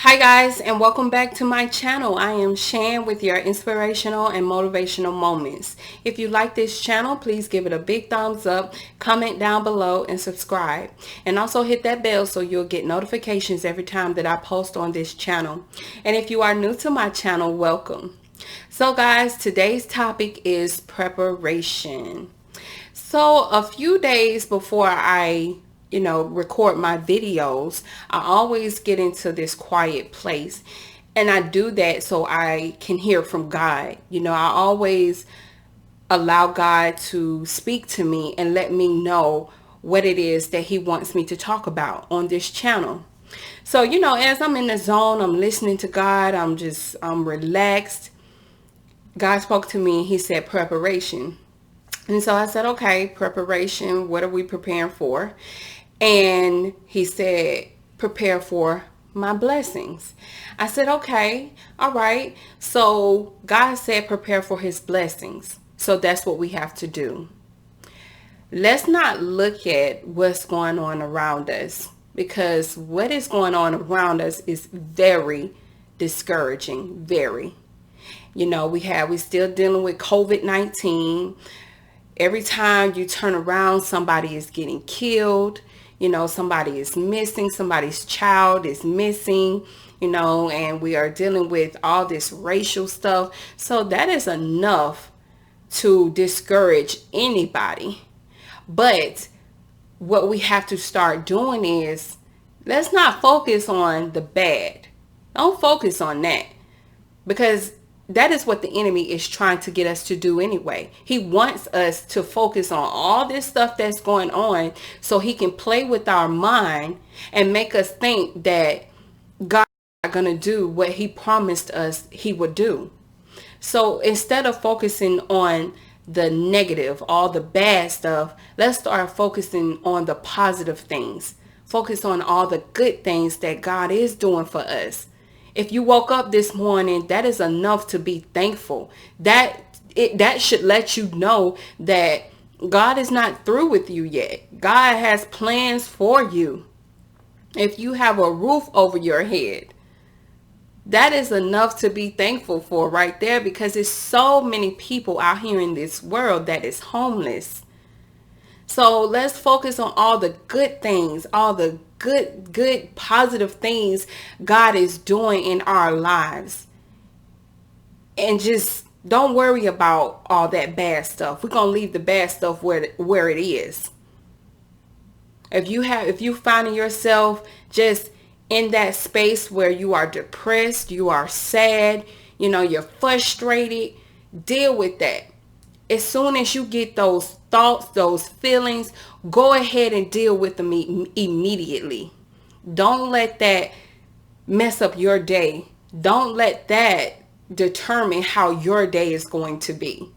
Hi guys, and welcome back to my channel. I am Shan with your inspirational and motivational moments. If you like this channel, please give it a big thumbs up, comment down below, and subscribe. And also hit that bell so you'll get notifications every time that I post on this channel. And if you are new to my channel, welcome. So guys, today's topic is preparation. So a few days before I record my videos, I always get into this quiet place. And I do that so I can hear from God. I always allow God to speak to me and let me know what it is that he wants me to talk about on this channel. So, as I'm in the zone, I'm listening to God, I'm relaxed. God spoke to me and he said preparation. And so I said, okay, preparation, what are we preparing for? And he said, prepare for my blessings. I said, okay, all right. So God said, prepare for his blessings. So that's what we have to do. Let's not look at what's going on around us, because what is going on around us is very discouraging, very. We still dealing with COVID-19. Every time you turn around, somebody is getting killed. Somebody is missing. Somebody's child is missing, and we are dealing with all this racial stuff. So that is enough to discourage anybody. But what we have to start doing is, let's not focus on the bad. Don't focus on that, because that is what the enemy is trying to get us to do anyway. He wants us to focus on all this stuff that's going on so he can play with our mind and make us think that God is not going to do what he promised us he would do. So instead of focusing on the negative, all the bad stuff, let's start focusing on the positive things. Focus on all the good things that God is doing for us. If you woke up this morning, that is enough to be thankful. That should let you know that God is not through with you yet. God has plans for you. If you have a roof over your head, that is enough to be thankful for right there, because there's so many people out here in this world that is homeless. So let's focus on all the good things, all the good, positive things God is doing in our lives. And just don't worry about all that bad stuff. We're going to leave the bad stuff where it is. If you finding yourself just in that space where you are depressed, you are sad, you're frustrated, deal with that. As soon as you get those thoughts, those feelings, go ahead and deal with them immediately. Don't let that mess up your day. Don't let that determine how your day is going to be.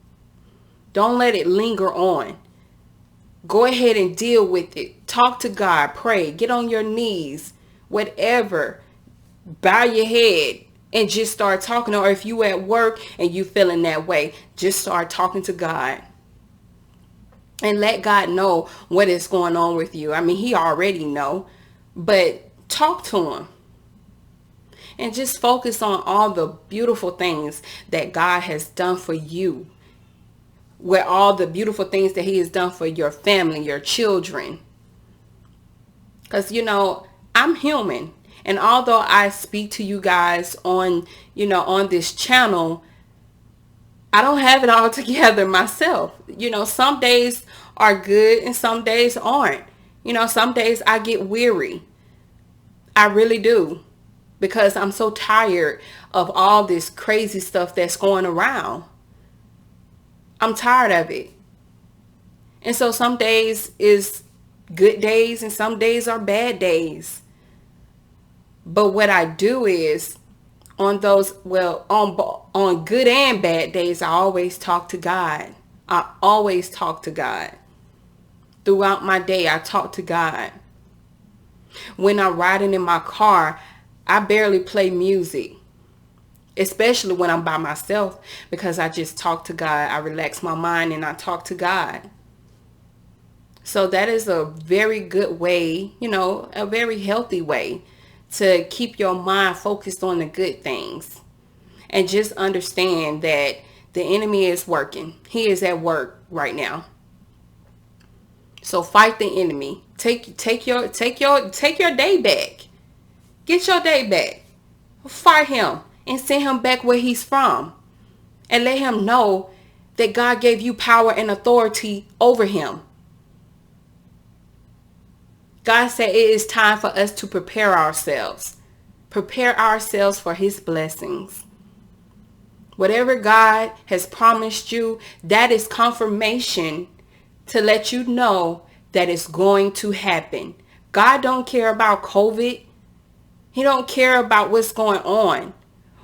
Don't let it linger on. Go ahead and deal with it. Talk to God. Pray. Get on your knees. Whatever. Bow your head and just start talking. Or if you at work and you feeling that way, just start talking to God. And let God know what is going on with you. I mean, he already know. But talk to him. And just focus on all the beautiful things that God has done for you. Where all the beautiful things that he has done for your family, your children. Because, I'm human. And although I speak to you guys on this channel, I don't have it all together myself. Some days are good and some days aren't. Some days I get weary. I really do. Because I'm so tired of all this crazy stuff that's going around. I'm tired of it. And so some days is good days and some days are bad days. But what I do is on good and bad days, I always talk to God. I always talk to God. Throughout my day, I talk to God. When I'm riding in my car, I barely play music. Especially when I'm by myself, because I just talk to God. I relax my mind and I talk to God. So that is a very good way, a very healthy way to keep your mind focused on the good things. And just understand that the enemy is working. He is at work right now. So fight the enemy. Take your day back. Get your day back. Fight him and send him back where he's from. And let him know that God gave you power and authority over him. God said it is time for us to prepare ourselves. Prepare ourselves for his blessings. Whatever God has promised you, that is confirmation to let you know that it's going to happen. God don't care about COVID. He don't care about what's going on.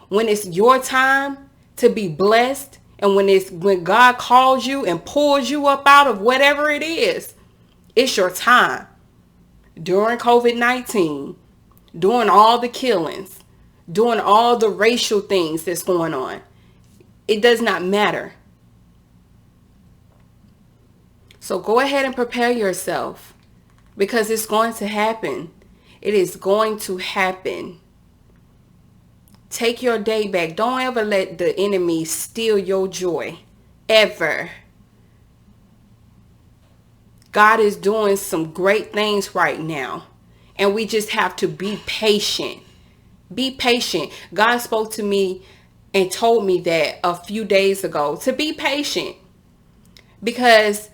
When it's your time to be blessed, and when God calls you and pulls you up out of whatever it is, it's your time. During COVID-19, doing all the killings, doing all the racial things that's going on, it does not matter. So go ahead and prepare yourself, because it's going to happen. It is going to happen. Take your day back. Don't ever let the enemy steal your joy. Ever. God is doing some great things right now. And we just have to be patient. Be patient. God spoke to me and told me that a few days ago, to be patient. Because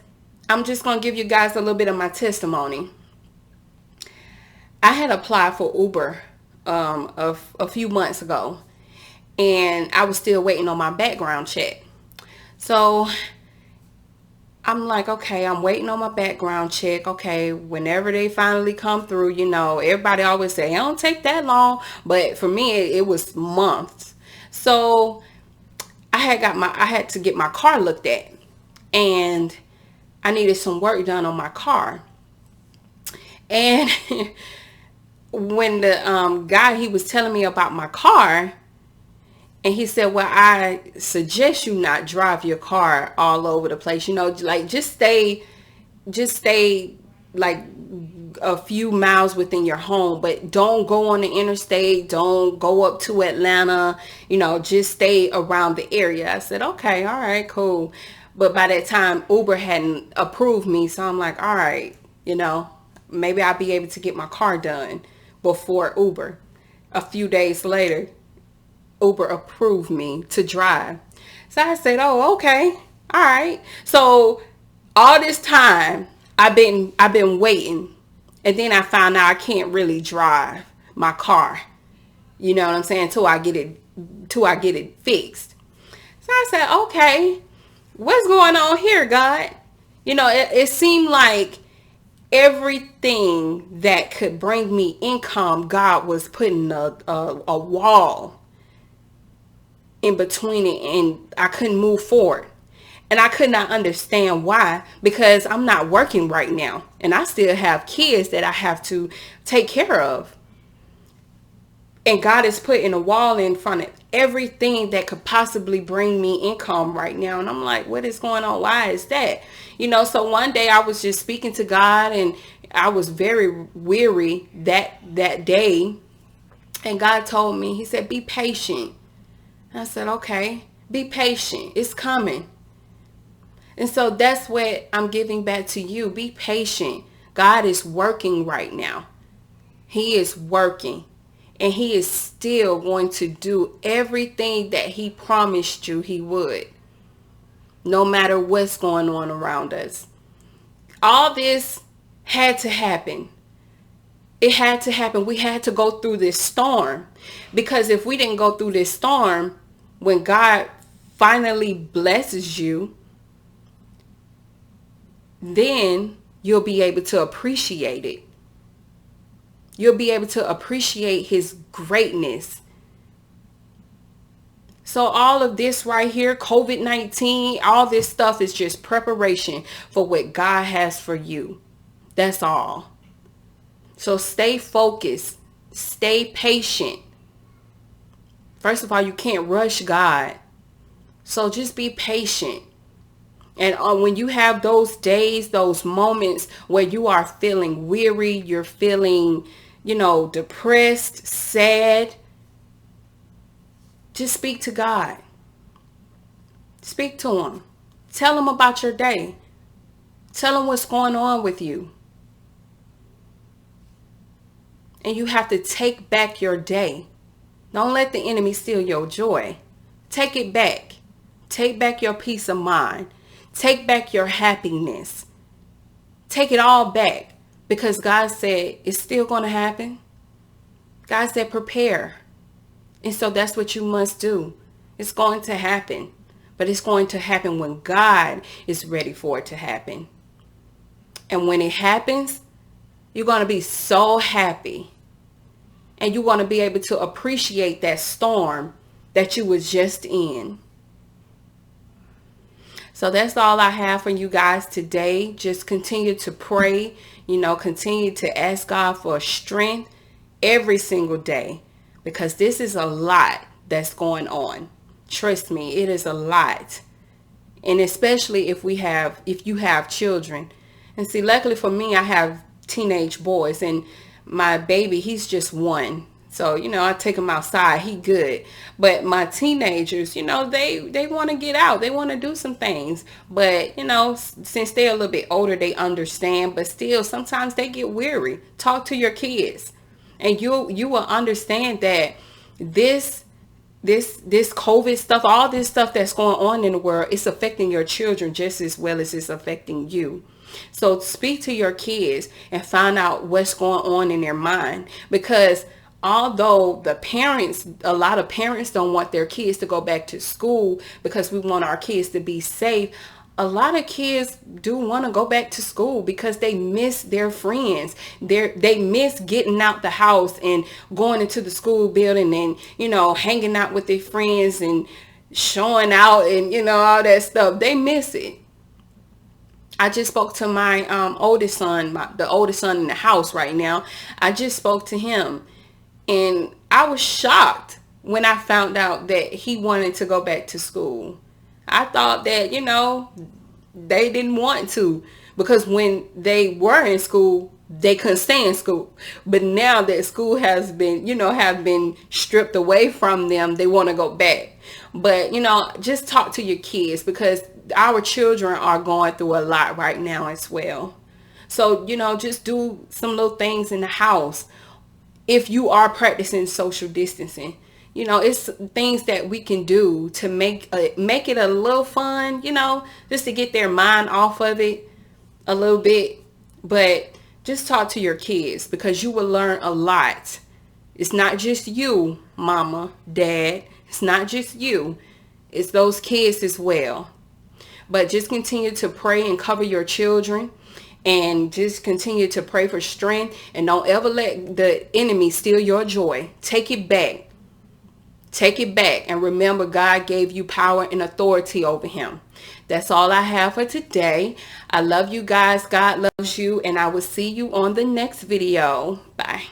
I'm just going to give you guys a little bit of my testimony. I had applied for Uber a few months ago, and I was still waiting on my background check. So I'm like, okay, I'm waiting on my background check. Okay, whenever they finally come through, you know, everybody always say, it don't take that long. But for me, it was months. So I had to get my car looked at, and I needed some work done on my car. And when the guy, he was telling me about my car, and he said, well, I suggest you not drive your car all over the place. You know, like just stay like a few miles within your home, but don't go on the interstate. Don't go up to Atlanta. You know, just stay around the area. I said, okay, all right, cool. But by that time, Uber hadn't approved me. So I'm like, all right, you know, maybe I'll be able to get my car done before Uber. A few days later, Uber approved me to drive. So I said, oh, okay. All right. So all this time I've been waiting. And then I found out I can't really drive my car. You know what I'm saying? Till I get it fixed. So I said, okay, what's going on here, God? You know, it seemed like everything that could bring me income, God was putting a wall in between it, and I couldn't move forward. And I could not understand why, because I'm not working right now, and I still have kids that I have to take care of. And God is putting a wall in front of everything that could possibly bring me income right now. And I'm like, what is going on? Why is that? You know, so one day I was just speaking to God, and I was very weary that day. And God told me, he said, be patient. I said, okay, be patient. It's coming. And so that's what I'm giving back to you. Be patient. God is working right now. He is working. And he is still going to do everything that he promised you he would. No matter what's going on around us. All this had to happen. It had to happen. We had to go through this storm. Because if we didn't go through this storm, when God finally blesses you, then you'll be able to appreciate it. You'll be able to appreciate his greatness. So all of this right here, COVID-19, all this stuff is just preparation for what God has for you. That's all. So stay focused. Stay patient. First of all, you can't rush God. So just be patient. And when you have those days, those moments where you are feeling weary, you're feeling, depressed, sad, just speak to God. Speak to him. Tell him about your day. Tell him what's going on with you. And you have to take back your day. Don't let the enemy steal your joy. Take it back. Take back your peace of mind. Take back your happiness. Take it all back, because God said it's still going to happen. God said prepare. And so that's what you must do. It's going to happen. But it's going to happen when God is ready for it to happen. And when it happens, you're going to be so happy. And you want to be able to appreciate that storm that you was just in. So that's all I have for you guys today. Just continue to pray, continue to ask God for strength every single day, because this is a lot that's going on. Trust me, it is a lot. And especially if you have children. And see, luckily for me, I have teenage boys, and my baby, he's just 1. So, I take him outside. He good. But my teenagers, they want to get out. They want to do some things. But, since they're a little bit older, they understand. But still, sometimes they get weary. Talk to your kids. And you will understand that this COVID stuff, all this stuff that's going on in the world, it's affecting your children just as well as it's affecting you. So speak to your kids and find out what's going on in their mind, because although a lot of parents don't want their kids to go back to school because we want our kids to be safe, a lot of kids do want to go back to school because they miss their friends. They miss getting out the house and going into the school building and, hanging out with their friends and showing out and, all that stuff. They miss it. I just spoke to my oldest son, the oldest son in the house right now. I just spoke to him, and I was shocked when I found out that he wanted to go back to school. I thought that, they didn't want to, because when they were in school, they couldn't stay in school. But now that school has been, have been stripped away from them, they want to go back. But, just talk to your kids, because our children are going through a lot right now as well. So, just do some little things in the house. If you are practicing social distancing, it's things that we can do to make it a little fun, just to get their mind off of it a little bit. But just talk to your kids, because you will learn a lot. It's not just you, mama, dad. It's not just you. It's those kids as well. But just continue to pray and cover your children, and just continue to pray for strength, and don't ever let the enemy steal your joy. Take it back. Take it back, and remember, God gave you power and authority over him. That's all I have for today. I love you guys. God loves you, and I will see you on the next video. Bye.